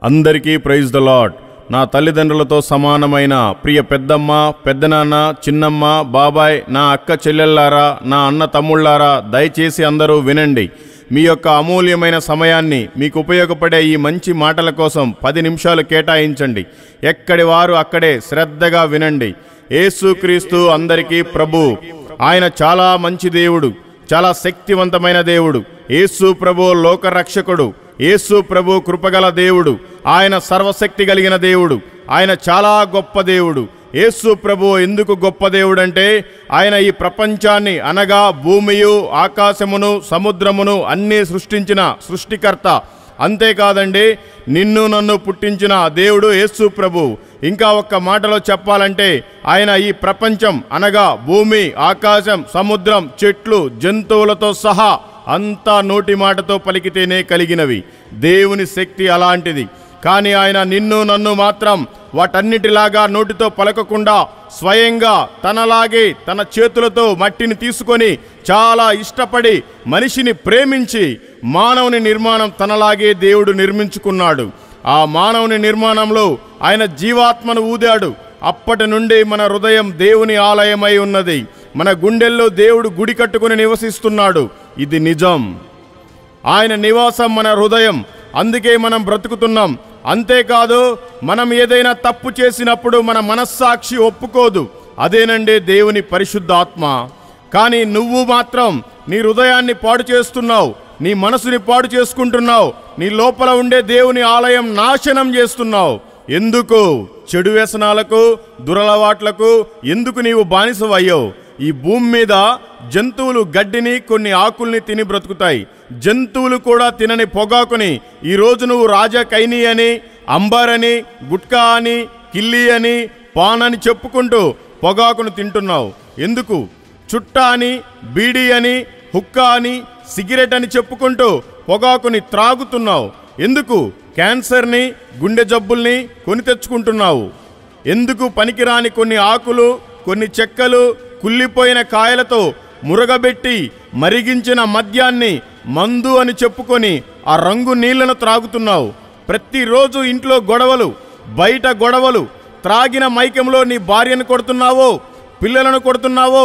అందరికీ praise the lord. నా తల్లిదండ్రులతో సమానమైన ప్రియ పెద్దమ్మ, పెద్దనాన్న, చిన్నమ్మ, బాబాయ్, నా అక్క చెల్లెళ్ళారా, నా అన్న తమ్ముళ్ళారా, దయచేసి అందరూ వినండి. మీ యొక్క అమూల్యమైన సమయాన్ని మీకు ఉపయోగపడే ఈ మంచి మాటల కోసం 10 నిమిషాలు కేటాయించండి. ఎక్కడి వారు అక్కడే శ్రద్ధగా వినండి. యేసుక్రీస్తు అందరికీ ప్రభు. ఆయన చాలా మంచి దేవుడు, చాలా శక్తివంతమైన దేవుడు. యేసు ప్రభు లోకరక్షకుడు. యేసు ప్రభు కృపగల దేవుడు. ఆయన సర్వశక్తి కలిగిన దేవుడు. ఆయన చాలా గొప్ప దేవుడు. యేసు ప్రభు ఎందుకు గొప్ప దేవుడంటే ఆయన ఈ ప్రపంచాన్ని అనగా భూమియు ఆకాశమును సముద్రమును అన్నీ సృష్టించిన సృష్టికర్త. అంతేకాదండి, నిన్ను నన్ను పుట్టించిన దేవుడు యేసు ప్రభు. ఇంకా ఒక్క మాటలో చెప్పాలంటే ఆయన ఈ ప్రపంచం అనగా భూమి, ఆకాశం, సముద్రం, చెట్లు, జంతువులతో సహా అంతా నోటి మాటతో పలికితేనే కలిగినవి. దేవుని శక్తి అలాంటిది. కానీ ఆయన నిన్ను నన్ను మాత్రం వాటన్నిటిలాగా నోటితో పలకకుండా స్వయంగా తనలాగే తన చేతులతో మట్టిని తీసుకొని చాలా ఇష్టపడి మనిషిని ప్రేమించి మానవుని నిర్మాణం తనలాగే దేవుడు నిర్మించుకున్నాడు. ఆ మానవుని నిర్మాణంలో ఆయన జీవాత్మను ఊదాడు. అప్పటి నుండి మన హృదయం దేవుని ఆలయమై ఉన్నది. మన గుండెల్లో దేవుడు గుడి కట్టుకుని నివసిస్తున్నాడు. ఇది నిజం. ఆయన నివాసం మన హృదయం. అందుకే మనం బ్రతుకుతున్నాం. అంతేకాదు, మనం ఏదైనా తప్పు చేసినప్పుడు మన మనస్సాక్షి ఒప్పుకోదు. అదేనండి దేవుని పరిశుద్ధాత్మ. కానీ నువ్వు మాత్రం నీ హృదయాన్ని పాడు చేస్తున్నావు, నీ మనసుని పాడు చేసుకుంటున్నావు, నీ లోపల ఉండే దేవుని ఆలయం నాశనం చేస్తున్నావు. ఎందుకు? చెడు వ్యసనాలకు, దురలవాట్లకు ఎందుకు నీవు బానిసవయ్యావు? ఈ భూమి మీద జంతువులు గడ్డిని, కొన్ని ఆకుల్ని తిని బ్రతుకుతాయి. జంతువులు కూడా తినని పొగాకుని ఈరోజు నువ్వు రాజా కైని అని, అంబర్ అని, గుట్కా అని, కిల్లి అని, పాన్ అని చెప్పుకుంటూ పొగాకును తింటున్నావు. ఎందుకు? చుట్టా అని, బీడీ అని, హుక్కా అని, సిగరెట్ అని చెప్పుకుంటూ పొగాకుని త్రాగుతున్నావు. ఎందుకు? క్యాన్సర్ని, గుండె జబ్బుల్ని కొని తెచ్చుకుంటున్నావు. ఎందుకు? పనికిరాని కొన్ని ఆకులు, కొన్ని చెక్కలు, కుళ్ళిపోయిన కాయలతో మురగబెట్టి మరిగించిన మద్యాన్ని మందు అని చెప్పుకొని ఆ రంగు నీళ్లను త్రాగుతున్నావు. ప్రతిరోజు ఇంట్లో గొడవలు, బయట గొడవలు, త్రాగిన మైకంలో నీ భార్యను కొడుతున్నావో, పిల్లలను కొడుతున్నావో,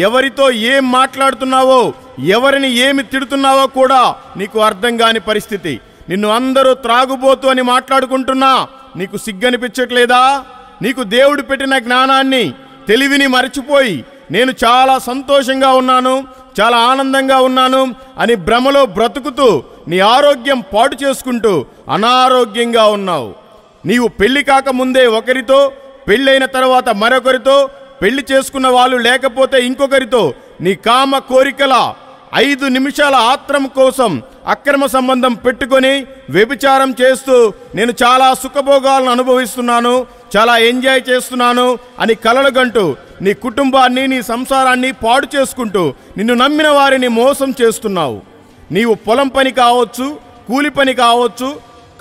ఎవరితో ఏం మాట్లాడుతున్నావో, ఎవరిని ఏమి తిడుతున్నావో కూడా నీకు అర్థం కాని పరిస్థితి. నిన్ను అందరూ త్రాగుబోతు అని మాట్లాడుకుంటున్నా నీకు సిగ్గనిపించట్లేదా? నీకు దేవుడు పెట్టిన జ్ఞానాన్ని, తెలివిని మరచిపోయి నేను చాలా సంతోషంగా ఉన్నాను, చాలా ఆనందంగా ఉన్నాను అని భ్రమలో బ్రతుకుతూ నీ ఆరోగ్యం పాడు చేసుకుంటూ అనారోగ్యంగా ఉన్నావు. నీవు పెళ్లి కాకముందే ఒకరితో, పెళ్ళైన తర్వాత మరొకరితో, పెళ్లి చేసుకున్న వాళ్ళు లేకపోతే ఇంకొకరితో నీ కామ కోరికల 5 నిమిషాల ఆత్రం కోసం అక్రమ సంబంధం పెట్టుకొని వ్యభిచారం చేస్తూ నేను చాలా సుఖభోగాలను అనుభవిస్తున్నాను, చాలా ఎంజాయ్ చేస్తున్నాను అని కలలుగంటూ నీ కుటుంబాన్ని, నీ సంసారాన్ని పాడు చేసుకుంటూ నిన్ను నమ్మిన వారిని మోసం చేస్తున్నావు. నీవు పొలం పని కావచ్చు, కూలి పని కావచ్చు,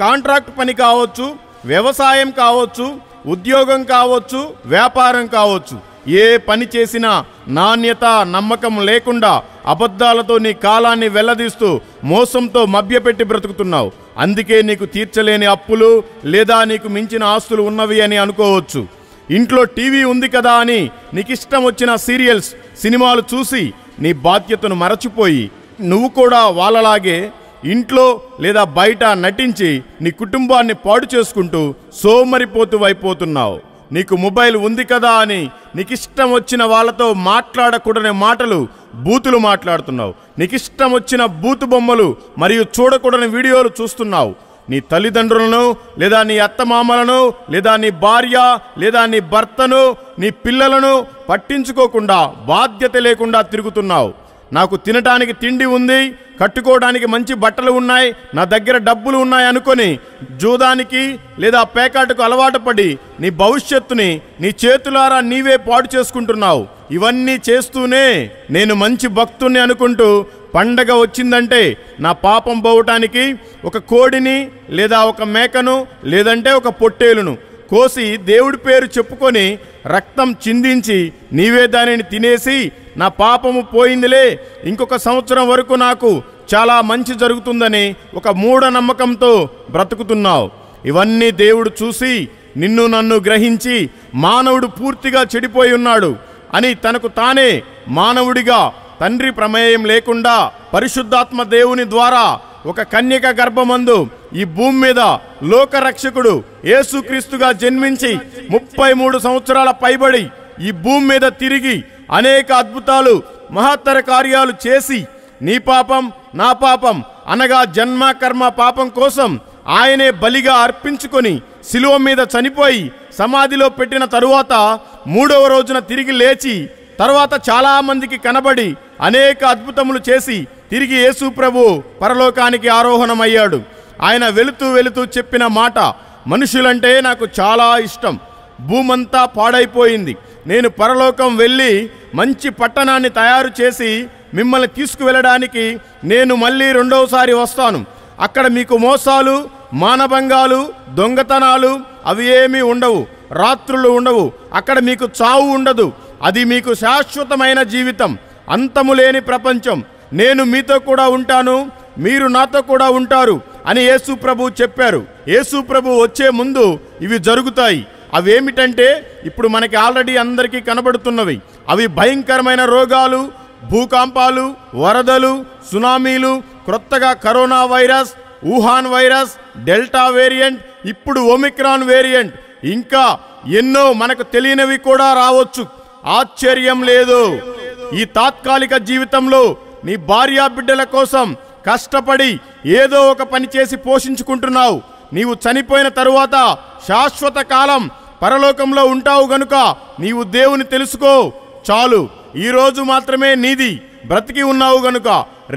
కాంట్రాక్ట్ పని కావచ్చు, వ్యవసాయం కావచ్చు, ఉద్యోగం కావచ్చు, వ్యాపారం కావచ్చు, ఏ పని చేసినా నాణ్యత, నమ్మకం లేకుండా అబద్ధాలతో నీ కాలాన్ని వెల్లదీస్తూ మోసంతో మభ్యపెట్టి బ్రతుకుతున్నావు. అందుకే నీకు తీర్చలేని అప్పులు లేదా నీకు మించిన ఆస్తులు ఉన్నవి అని అనుకోవచ్చు. ఇంట్లో టీవీ ఉంది కదా అని నీకు ఇష్టం వచ్చిన సీరియల్స్, సినిమాలు చూసి నీ బాధ్యతను మరచిపోయి నువ్వు కూడా వాళ్ళలాగే ఇంట్లో లేదా బయట నటించి నీ కుటుంబాన్ని పాడు చేసుకుంటూ సోమరిపోతు అయిపోతున్నావు. నీకు మొబైల్ ఉంది కదా అని నీకు ఇష్టం వచ్చిన వాళ్ళతో మాట్లాడకూడని మాటలు, బూతులు మాట్లాడుతున్నావు. నీకు ఇష్టం వచ్చిన బూతు బొమ్మలు మరియు చూడకూడని వీడియోలు చూస్తున్నావు. నీ తల్లిదండ్రులను లేదా నీ అత్తమామలను లేదా నీ భార్య లేదా నీ భర్తను, నీ పిల్లలను పట్టించుకోకుండా బాధ్యత లేకుండా తిరుగుతున్నావు. నాకు తినటానికి తిండి ఉంది, కట్టుకోవడానికి మంచి బట్టలు ఉన్నాయి, నా దగ్గర డబ్బులు ఉన్నాయి అనుకొని జూదానికి లేదా పేకాటకు అలవాటు పడి నీ భవిష్యత్తుని నీ చేతులారా నీవే పాడు చేసుకుంటున్నావు. ఇవన్నీ చేస్తూనే నేను మంచి భక్తుణ్ణి అనుకుంటూ పండగ వచ్చిందంటే నా పాపం పోవటానికి ఒక కోడిని లేదా ఒక మేకను లేదంటే ఒక పొట్టేలును కోసి దేవుడి పేరు చెప్పుకొని రక్తం చిందించి నీవే దానిని తినేసి నా పాపము పోయిందిలే, ఇంకొక సంవత్సరం వరకు నాకు చాలా మంచి జరుగుతుందని ఒక మూఢనమ్మకంతో బ్రతుకుతున్నావు. ఇవన్నీ దేవుడు చూసి నిన్ను నన్ను గ్రహించి మానవుడు పూర్తిగా చెడిపోయి ఉన్నాడు అని తనకు తానే మానవుడిగా తండ్రి ప్రమేయం లేకుండా పరిశుద్ధాత్మ దేవుని ద్వారా ఒక కన్యక గర్భమందు ఈ భూమి మీద లోకరక్షకుడు యేసుక్రీస్తుగా జన్మించి 33 సంవత్సరాల పైబడి ఈ భూమి మీద తిరిగి అనేక అద్భుతాలు మహత్తర కార్యాలు చేసి నీ పాపం నా పాపం అనగా జన్మ కర్మ పాపం కోసం ఆయనే బలిగా అర్పించుకొని శిలువ మీద చనిపోయి సమాధిలో పెట్టిన తరువాత 3వ రోజున తిరిగి లేచి తర్వాత చాలా మందికి కనబడి అనేక అద్భుతములు చేసి తిరిగి యేసు ప్రభు పరలోకానికి ఆరోహణమయ్యాడు. ఆయన వెళుతూ వెళుతూ చెప్పిన మాట, మనుషులంటే నాకు చాలా ఇష్టం, భూమంతా పాడైపోయింది, నేను పరలోకం వెళ్ళి మంచి పట్టణాన్ని తయారు చేసి మిమ్మల్ని తీసుకువెళ్ళడానికి నేను మళ్ళీ రెండవసారి వస్తాను. అక్కడ మీకు మోసాలు మానభంగాలు దొంగతనాలు అవి ఏమీ ఉండవు, రాత్రులు ఉండవు, అక్కడ మీకు చావు ఉండదు, అది మీకు శాశ్వతమైన జీవితం, అంతము లేని ప్రపంచం, నేను మీతో కూడా ఉంటాను, మీరు నాతో కూడా ఉంటారు అని యేసు ప్రభు చెప్పారు. యేసు ప్రభు వచ్చే ముందు ఇవి జరుగుతాయి. అవేమిటంటే ఇప్పుడు మనకి ఆల్రెడీ అందరికీ కనబడుతున్నవి. అవి భయంకరమైన రోగాలు, భూకంపాలు, వరదలు, సునామీలు, క్రొత్తగా corona virus, Wuhan virus, delta variant, ఇప్పుడు ఒమిక్రాన్ వేరియంట్, ఇంకా ఎన్నో మనకు తెలియనివి కూడా రావచ్చు. ఆశ్చర్యం లేదు. ఈ తాత్కాలిక జీవితంలో నీ భార్యా బిడ్డల కోసం కష్టపడి ఏదో ఒక పని చేసి పోషించుకుంటున్నావు. నీవు చనిపోయిన తరువాత శాశ్వత కాలం పరలోకంలో ఉంటావు గనుక నీవు దేవుని తెలుసుకో చాలు. ఈ రోజు మాత్రమే నీది, బ్రతికి ఉన్నావు గనుక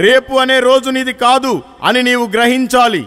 రేపు అనే రోజు నీది కాదు అని నీవు గ్రహించాలి.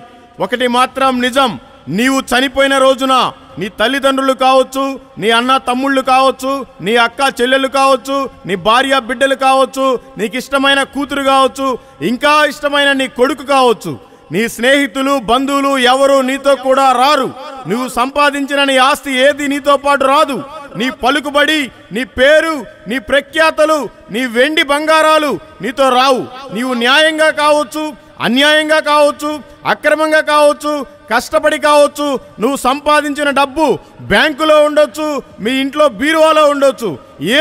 ఒకటి మాత్రం నిజం, నీవు చనిపోయిన రోజున నీ తల్లిదండ్రులు కావచ్చు, నీ అన్న తమ్ముళ్ళు కావచ్చు, నీ అక్క చెల్లెలు కావచ్చు, నీ భార్య బిడ్డలు కావచ్చు, నీకు ఇష్టమైన కూతురు కావచ్చు, ఇంకా ఇష్టమైన నీ కొడుకు కావచ్చు, నీ స్నేహితులు బంధువులు ఎవరు నీతో కూడా రారు. నువ్వు సంపాదించిన నీ ఆస్తి ఏది నీతో పాటు రాదు. నీ పలుకుబడి, నీ పేరు, నీ ప్రఖ్యాతలు, నీ వెండి బంగారాలు నీతో రావు. నీవు న్యాయంగా కావచ్చు, అన్యాయంగా కావచ్చు, అక్రమంగా కావచ్చు, కష్టపడి కావచ్చు, నువ్వు సంపాదించిన డబ్బు బ్యాంకులో ఉండొచ్చు, మీ ఇంట్లో బీరువాలో ఉండొచ్చు,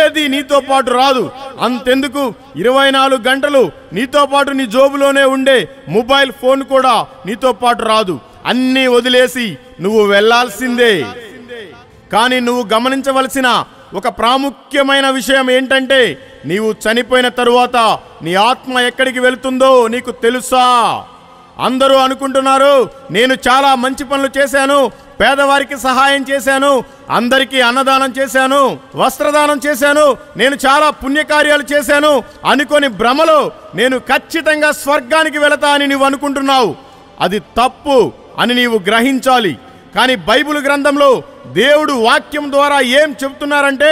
ఏది నీతో పాటు రాదు. అంతెందుకు 24 గంటలు నీతో పాటు నీ జోబులోనే ఉండే మొబైల్ ఫోన్ కూడా నీతో పాటు రాదు. అన్నీ వదిలేసి నువ్వు వెళ్లాల్సిందే. కానీ నువ్వు గమనించవలసిన ఒక ప్రాముఖ్యమైన విషయం ఏంటంటే, నీవు చనిపోయిన తరువాత నీ ఆత్మ ఎక్కడికి వెళుతుందో నీకు తెలుసా? అందరూ అనుకుంటున్నారు, నేను చాలా మంచి పనులు చేశాను, పేదవారికి సహాయం చేశాను, అందరికీ అన్నదానం చేశాను, వస్త్రదానం చేశాను, నేను చాలా పుణ్యకార్యాలు చేశాను అనుకొని భ్రమలో నేను ఖచ్చితంగా స్వర్గానికి వెళతా అని నీవు అనుకుంటున్నావు. అది తప్పు అని నీవు గ్రహించాలి. కానీ బైబిల్ గ్రంథంలో దేవుడు వాక్యం ద్వారా ఏం చెబుతున్నారంటే,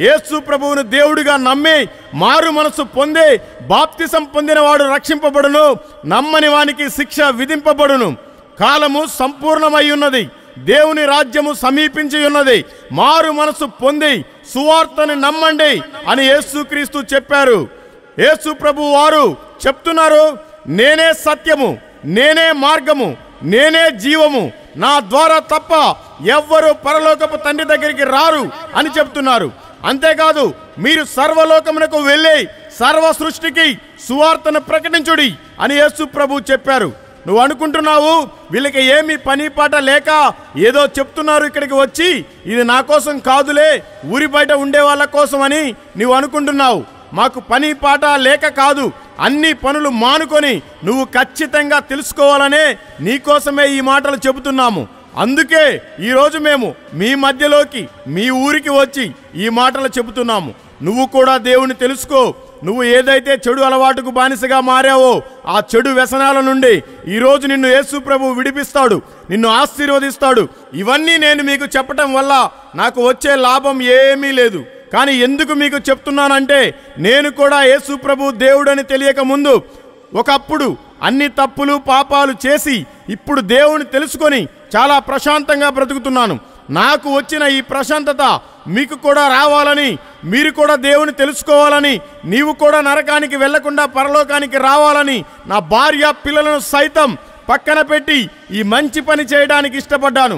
యేసు ప్రభువును దేవుడిగా నమ్మి మారు మనసు పొంది బాప్తిసం పొందినవాడు రక్షింపబడును, నమ్మని వానికి శిక్ష విధింపబడును. కాలము సంపూర్ణమై ఉన్నది, దేవుని రాజ్యము సమీపించి ఉన్నది, మారు మనసు పొంది సువార్తని నమ్మండి అని యేసుక్రీస్తు చెప్పారు. యేసు ప్రభు వారు చెప్తున్నారు, నేనే సత్యము, నేనే మార్గము, నేనే జీవము, నా ద్వారా తప్ప ఎవ్వరూ పరలోకపు తండ్రి దగ్గరికి రారు అని చెప్తున్నారు. అంతేకాదు, మీరు సర్వలోకమునకు వెళ్ళి సర్వ సృష్టికి సువార్తను ప్రకటించుడి అని యేసు ప్రభు చెప్పారు. నువ్వు అనుకుంటున్నావు వీళ్ళకి ఏమీ పని పాట లేక ఏదో చెప్తున్నారు ఇక్కడికి వచ్చి, ఇది నా కోసం కాదులే, ఊరి బయట ఉండే వాళ్ళ కోసం అని నువ్వు అనుకుంటున్నావు. మాకు పని పాట లేక కాదు, అన్ని పనులు మానుకొని నువ్వు ఖచ్చితంగా తెలుసుకోవాలనే నీకోసమే ఈ మాటలు చెబుతున్నాము. అందుకే ఈరోజు మేము మీ మధ్యలోకి మీ ఊరికి వచ్చి ఈ మాటలు చెబుతున్నాము. నువ్వు కూడా దేవుని తెలుసుకో. నువ్వు ఏదైతే చెడు అలవాటుకు బానిసగా మారావో ఆ చెడు వ్యసనాల నుండి ఈరోజు నిన్ను యేసు ప్రభు విడిపిస్తాడు, నిన్ను ఆశీర్వదిస్తాడు. ఇవన్నీ నేను మీకు చెప్పటం వల్ల నాకు వచ్చే లాభం ఏమీ లేదు. కానీ ఎందుకు మీకు చెప్తున్నానంటే, నేను కూడా యేసు ప్రభు దేవుడని తెలియక ముందు ఒకప్పుడు అన్ని తప్పులు పాపాలు చేసి ఇప్పుడు దేవుని తెలుసుకొని చాలా ప్రశాంతంగా బ్రతుకుతున్నాను. నాకు వచ్చిన ఈ ప్రశాంతత మీకు కూడా రావాలని, మీరు కూడా దేవుని తెలుసుకోవాలని, నీవు కూడా నరకానికి వెళ్లకుండా పరలోకానికి రావాలని, నా భార్య పిల్లలను సైతం పక్కన పెట్టి ఈ మంచి పని చేయడానికి ఇష్టపడ్డాను.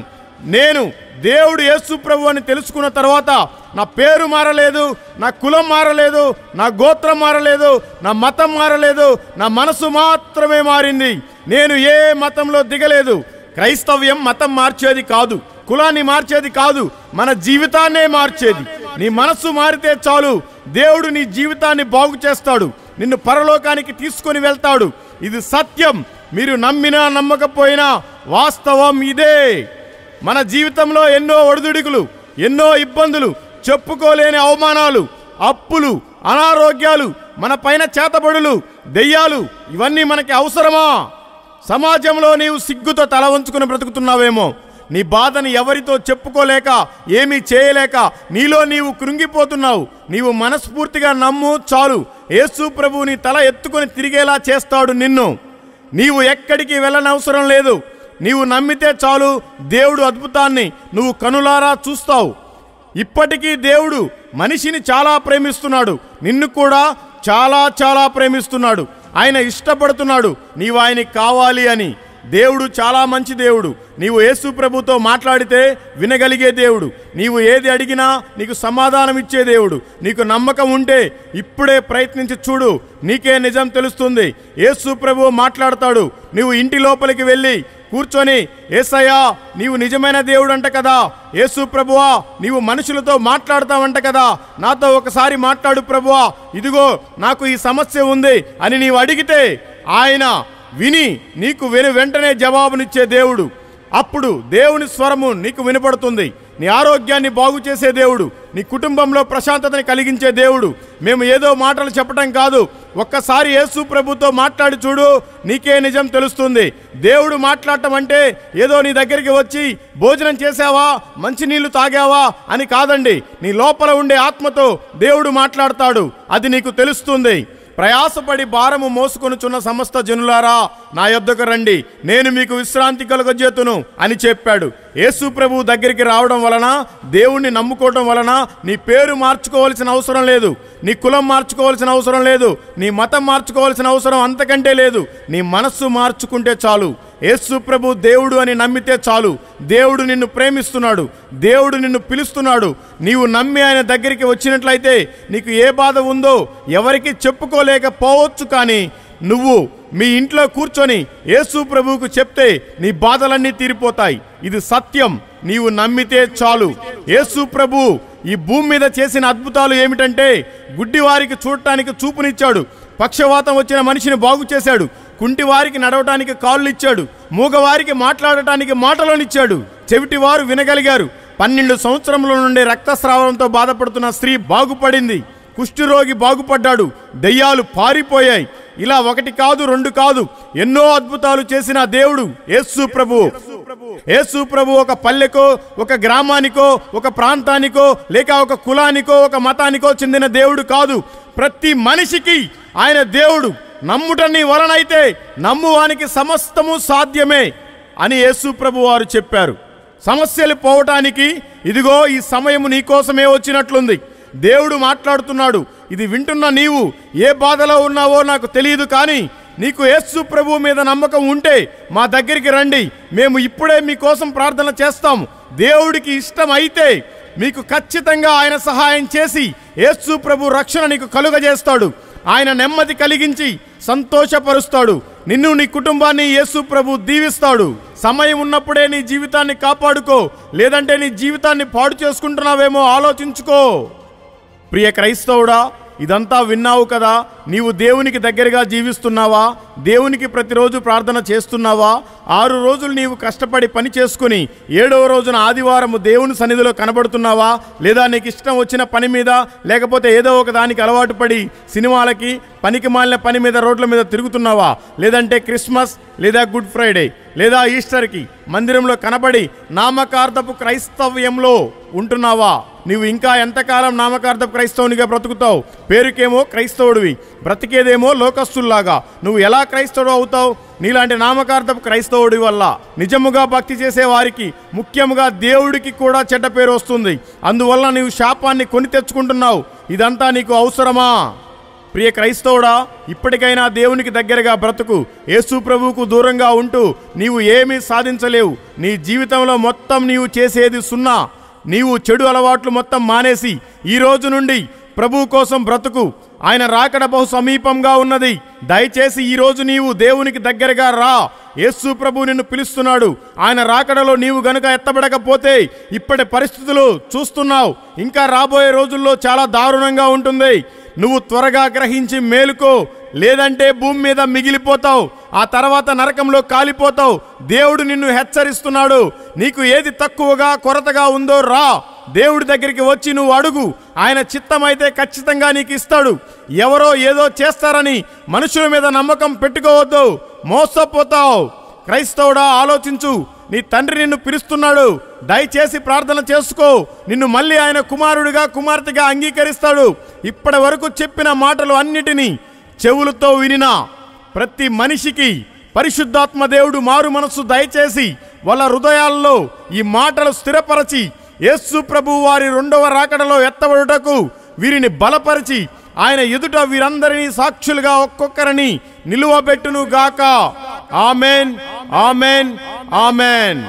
నేను దేవుడు యేసు ప్రభు అని తెలుసుకున్న తర్వాత నా పేరు మారలేదు, నా కులం మారలేదు, నా గోత్రం మారలేదు, నా మతం మారలేదు, నా మనసు మాత్రమే మారింది. నేను ఏ మతంలో దిగలేదు. క్రైస్తవ్యం మతం మార్చేది కాదు, కులాన్ని మార్చేది కాదు, మన జీవితాన్నే మార్చేది. నీ మనస్సు మారితే చాలు, దేవుడు నీ జీవితాన్ని బాగు చేస్తాడు, నిన్ను పరలోకానికి తీసుకొని వెళ్తాడు. ఇది సత్యం. మీరు నమ్మినా నమ్మకపోయినా వాస్తవం ఇదే. మన జీవితంలో ఎన్నో ఒడిదుడుకులు, ఎన్నో ఇబ్బందులు, చెప్పుకోలేని అవమానాలు, అప్పులు, అనారోగ్యాలు, మన పైన చేతబడులు, దెయ్యాలు, ఇవన్నీ మనకి అవసరమా? సమాజంలో నీవు సిగ్గుతో తల వంచుకుని బ్రతుకుతున్నావేమో. నీ బాధని ఎవరితో చెప్పుకోలేక, ఏమీ చేయలేక నీలో నీవు కృంగిపోతున్నావు. నీవు మనస్ఫూర్తిగా నమ్ము చాలు, యేసు ప్రభువు నీ తల ఎత్తుకొని తిరిగేలా చేస్తాడు నిన్ను. నీవు ఎక్కడికి వెళ్ళనవసరం లేదు. నీవు నమ్మితే చాలు, దేవుడు అద్భుతాన్ని నువ్వు కనులారా చూస్తావు. ఇప్పటికీ దేవుడు మనిషిని చాలా ప్రేమిస్తున్నాడు, నిన్ను కూడా చాలా చాలా ప్రేమిస్తున్నాడు. ఆయన ఇష్టపడుతున్నాడు నీవు ఆయనకి కావాలి అని. దేవుడు చాలా మంచి దేవుడు. నీవు యేసు ప్రభుతో మాట్లాడితే వినగలిగే దేవుడు. నీవు ఏది అడిగినా నీకు సమాధానం ఇచ్చే దేవుడు. నీకు నమ్మకం ఉంటే ఇప్పుడే ప్రయత్నించి చూడు, నీకే నిజం తెలుస్తుంది. యేసు ప్రభువు మాట్లాడతాడు. నీవు ఇంటి లోపలికి వెళ్ళి కూర్చొని, యేసయ్యా నీవు నిజమైన దేవుడు అంట కదా, యేసు ప్రభువా నీవు మనుషులతో మాట్లాడతావంట కదా, నాతో ఒకసారి మాట్లాడు ప్రభువా, ఇదిగో నాకు ఈ సమస్య ఉంది అని నీవు అడిగితే ఆయన విని నీకు వెంటనే జవాబునిచ్చే దేవుడు. అప్పుడు దేవుని స్వరము నీకు వినపడుతుంది. నీ ఆరోగ్యాన్ని బాగు చేసే దేవుడు, నీ కుటుంబంలో ప్రశాంతతని కలిగించే దేవుడు. మేము ఏదో మాటలు చెప్పటం కాదు, ఒక్కసారి యేసు ప్రభుతో మాట్లాడి చూడు, నీకే నిజం తెలుస్తుంది. దేవుడు మాట్లాడటం అంటే ఏదో నీ దగ్గరికి వచ్చి భోజనం చేసావా, మంచినీళ్లు తాగావా అని కాదండి. నీ లోపల ఉండే ఆత్మతో దేవుడు మాట్లాడతాడు, అది నీకు తెలుస్తుంది. ప్రయాసపడి భారము మోసుకొనుచున్న సమస్త జనులారా నా యొద్దకు రండి, నేను మీకు విశ్రాంతి కలుగజేతును అని చెప్పాడు. యేసు ప్రభువు దగ్గరికి రావడం వలన, దేవుణ్ణి నమ్ముకోవడం వలన నీ పేరు మార్చుకోవాల్సిన అవసరం లేదు, నీ కులం మార్చుకోవాల్సిన అవసరం లేదు, నీ మతం మార్చుకోవాల్సిన అవసరం అంతకంటే లేదు. నీ మనస్సు మార్చుకుంటే చాలు. యేసు ప్రభు దేవుడు అని నమ్మితే చాలు. దేవుడు నిన్ను ప్రేమిస్తున్నాడు, దేవుడు నిన్ను పిలుస్తున్నాడు. నీవు నమ్మి ఆయన దగ్గరికి వచ్చినట్లయితే నీకు ఏ బాధ ఉందో ఎవరికి చెప్పుకోలేకపోవచ్చు, కానీ నువ్వు మీ ఇంట్లో కూర్చొని యేసు ప్రభువుకు చెప్తే నీ బాధలన్నీ తీరిపోతాయి. ఇది సత్యం. నీవు నమ్మితే చాలు. యేసు ప్రభు ఈ భూమి మీద చేసిన అద్భుతాలు ఏమిటంటే, గుడ్డివారికి చూడటానికి చూపునిచ్చాడు, పక్షవాతం వచ్చిన మనిషిని బాగు చేశాడు, కుంటి వారికి నడవటానికి కాళ్ళు ఇచ్చాడు, మూగవారికి మాట్లాడటానికి మాటలోనిచ్చాడు, చెవిటివారు వినగలిగారు, 12 సంవత్సరముల నుండి రక్తస్రావంతో బాధపడుతున్న స్త్రీ బాగుపడింది, కుష్ఠరోగి బాగుపడ్డాడు, దెయ్యాలు పారిపోయాయి. ఇలా 1 కాదు 2 కాదు, ఎన్నో అద్భుతాలు చేసిన దేవుడు యేసు ప్రభు. యేసు ప్రభు ఒక పల్లెకో, ఒక గ్రామానికో, ఒక ప్రాంతానికో, లేక ఒక కులానికో, ఒక మతానికో చెందిన దేవుడు కాదు. ప్రతి మనిషికి ఆయన దేవుడు. నమ్ముట నీ వలనైతే నమ్మువానికి సమస్తము సాధ్యమే అని యేసు ప్రభు వారు చెప్పారు. సమస్యలు పోవటానికి ఇదిగో ఈ సమయం నీకోసమే వచ్చినట్లుంది. దేవుడు మాట్లాడుతున్నాడు. ఇది వింటున్న నీవు ఏ బాధలో ఉన్నావో నాకు తెలియదు, కానీ నీకు యేసు ప్రభు మీద నమ్మకం ఉంటే మా దగ్గరికి రండి, మేము ఇప్పుడే మీకోసం ప్రార్థన చేస్తాము. దేవుడికి ఇష్టం అయితే మీకు ఖచ్చితంగా ఆయన సహాయం చేసి యేసు ప్రభు రక్షణ నీకు కలుగజేస్తాడు. ఆయన నెమ్మది కలిగించి సంతోషపరుస్తాడు. నిన్ను, నీ కుటుంబాన్ని యేసు ప్రభు దీవిస్తాడు. సమయం ఉన్నప్పుడే నీ జీవితాన్ని కాపాడుకో, లేదంటే నీ జీవితాన్ని పాడు చేసుకుంటున్నావేమో ఆలోచించుకో. ప్రియ క్రైస్తవుడా, ఇదంతా విన్నావు కదా. నీవు దేవునికి దగ్గరగా జీవిస్తున్నావా? దేవునికి ప్రతిరోజు ప్రార్థన చేస్తున్నావా? 6 రోజులు నీవు కష్టపడి పని చేసుకుని 7వ రోజున ఆదివారము దేవుని సన్నిధిలో కనబడుతున్నావా? లేదా నీకు ఇష్టం వచ్చిన పని మీద, లేకపోతే ఏదో ఒక దానికి అలవాటు పడి సినిమాలకి, పనికి మాలిన పని మీద రోడ్ల మీద తిరుగుతున్నావా? లేదంటే క్రిస్మస్ లేదా గుడ్ ఫ్రైడే లేదా ఈస్టర్కి మందిరంలో కనబడి నామకార్థపు క్రైస్తవ్యంలో ఉంటున్నావా? నీవు ఇంకా ఎంతకాలం నామకార్థపు క్రైస్తవునిగా బ్రతుకుతావు? పేరుకేమో క్రైస్తవుడివి, బ్రతికేదేమో లోకస్తుల్లాగా. నువ్వు ఎలా క్రైస్తవుడు అవుతావు? నీలాంటి నామకార్థపు క్రైస్తవుడి వల్ల. నిజముగా భక్తి చేసే వారికి, ముఖ్యంగా దేవుడికి కూడా చెడ్డ పేరు వస్తుంది. అందువల్ల నీవు శాపాన్ని కొని తెచ్చుకుంటున్నావు. ఇదంతా నీకు అవసరమా? ప్రియ క్రైస్తవుడా, ఇప్పటికైనా దేవునికి దగ్గరగా బ్రతుకు. యేసు ప్రభువుకు దూరంగా ఉంటూ నీవు ఏమీ సాధించలేవు. నీ జీవితంలో మొత్తం నీవు చేసేది సున్నా. నీవు చెడు అలవాట్లు మొత్తం మానేసి ఈ రోజు నుండి ప్రభువు కోసం బ్రతుకు. ఆయన రాకడ బహు సమీపంగా ఉన్నది. దయచేసి ఈరోజు నీవు దేవునికి దగ్గరగా రా. యేసు ప్రభు నిన్ను పిలుస్తున్నాడు. ఆయన రాకడలో నీవు గనుక ఎత్తబడకపోతే ఇప్పటి పరిస్థితులు చూస్తున్నావు, ఇంకా రాబోయే రోజుల్లో చాలా దారుణంగా ఉంటుంది. నువ్వు త్వరగా గ్రహించి మేలుకో, లేదంటే భూమి మీద మిగిలిపోతావు. ఆ తర్వాత నరకంలో కాలిపోతావు. దేవుడు నిన్ను హెచ్చరిస్తున్నాడు. నీకు ఏది తక్కువగా కొరతగా ఉందో రా. దేవుడి దగ్గరికి వచ్చి నువ్వు అడుగు. ఆయన చిత్తమైతే ఖచ్చితంగా నీకు ఇస్తాడు. ఎవరో ఏదో చేస్తారని మనుషుల మీద నమ్మకం పెట్టుకోవద్దు, మోసపోతావు. క్రైస్తవుడా, ఆలోచించు. నీ తండ్రి నిన్ను పిలుస్తున్నాడు. దయచేసి ప్రార్థన చేసుకో. నిన్ను మళ్ళీ ఆయన కుమారుడిగా కుమార్తెగా అంగీకరిస్తాడు. ఇప్పటి వరకు చెప్పిన మాటలు అన్నిటినీ చెవులతో వినిన ప్రతి మనిషికి పరిశుద్ధాత్మ దేవుడు మారు మనస్సు దయచేసి వాళ్ళ హృదయాల్లో ఈ మాటలు స్థిరపరచి యేసు ప్రభువు వారి రెండవ రాకడలో ఎత్తబడుటకు వీరిని బలపరిచి ఆయన ఎదుట వీరందరినీ సాక్షులుగా ఒక్కొక్కరిని నిలువబెట్టును గాక. Amen, amen, amen.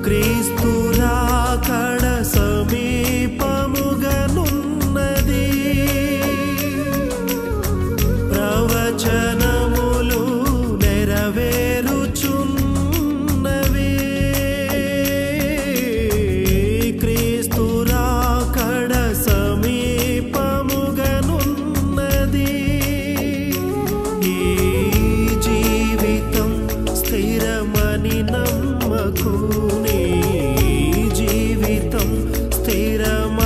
క్రీస్తు రాకడ సమీపముగనున్నది. ప్రవచనములు నెరవేరుచున్నవి. క్రీస్తు రాకడ సమీపముగనున్నది. ఈ జీవితం స్థిరమని నమ్మకుని, జీవితం స్థిరమ